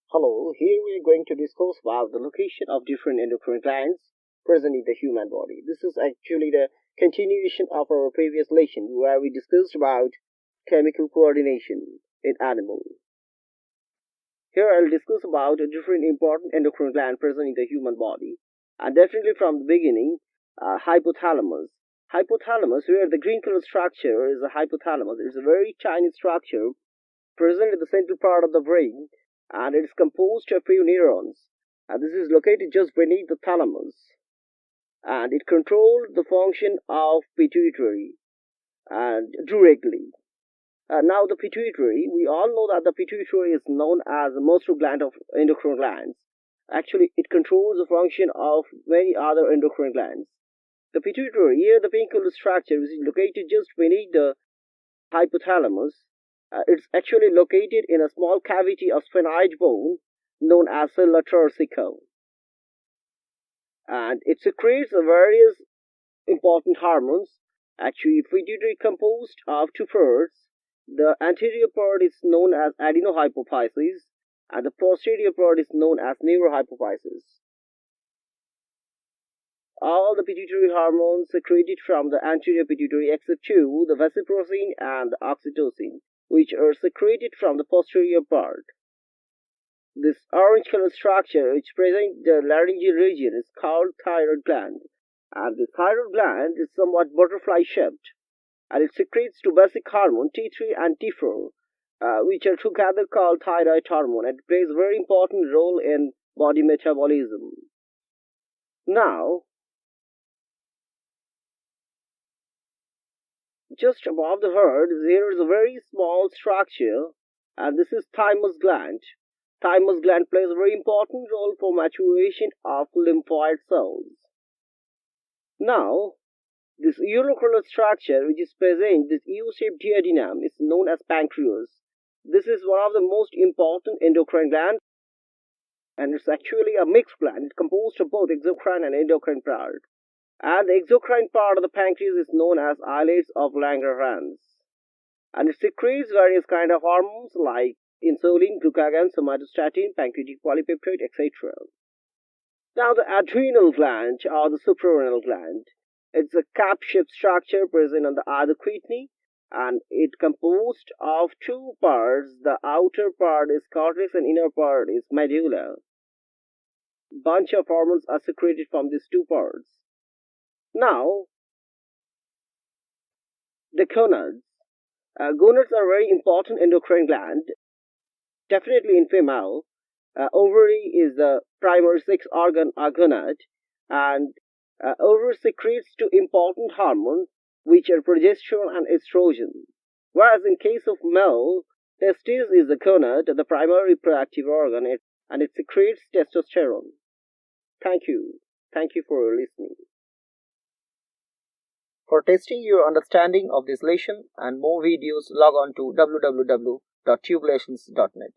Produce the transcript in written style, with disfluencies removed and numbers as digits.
Hello, here we are going to discuss about the location of different endocrine glands present in the human body. This is actually the continuation of our previous lesson where we discussed about chemical coordination in animals. Here I'll discuss about a different important endocrine gland present in the human body, and definitely from the beginning, hypothalamus. Hypothalamus, where the green color structure is a hypothalamus. It's a very tiny structure present in the central part of the brain, and it is composed of few neurons. And this is located just beneath the thalamus, and it controls the function of pituitary and directly. Now the pituitary, we all know that the pituitary is known as the master gland of endocrine glands. Actually, it controls the function of many other endocrine glands. The pituitary, here the pink color structure, is located just beneath the hypothalamus. It's actually located in a small cavity of sphenoid bone known as sella turcica. And it secretes various important hormones. Actually, pituitary composed of two parts. The anterior part is known as adenohypophysis, and the posterior part is known as neurohypophysis. All the pituitary hormones secreted from the anterior pituitary except two, the vesiprocin and the oxytocin, which are secreted from the posterior part. This orange color structure which presents the laryngeal region is called thyroid gland, and the thyroid gland is somewhat butterfly shaped, and it secretes two basic hormones T3 and T4, which are together called thyroid hormone, and it plays a very important role in body metabolism. Now, just above the heart, there is a very small structure, and this is thymus gland. Thymus gland plays a very important role for maturation of lymphoid cells. Now, this unilocular structure which is present, this U-shaped duodenum, is known as pancreas. This is one of the most important endocrine glands, and it's actually a mixed gland. It's composed of both exocrine and endocrine part. And the exocrine part of the pancreas is known as islets of Langerhans. And it secretes various kind of hormones like insulin, glucagon, somatostatin, pancreatic polypeptide, etc. Now the adrenal gland or the suprarenal gland. It's a cap-shaped structure present on the other kidney, and it composed of two parts. The outer part is cortex and inner part is medulla. Bunch of hormones are secreted from these two parts. Now, the gonads. Gonads are very important endocrine gland, definitely in female. Ovary is the primary sex organ or gonad, and ovary secretes two important hormones which are progesterone and estrogen. Whereas in case of male, testes is the gonad, the primary reproductive organ, and it secretes testosterone. Thank you. Thank you for listening. For testing your understanding of this lesson and more videos, log on to www.tubelations.net.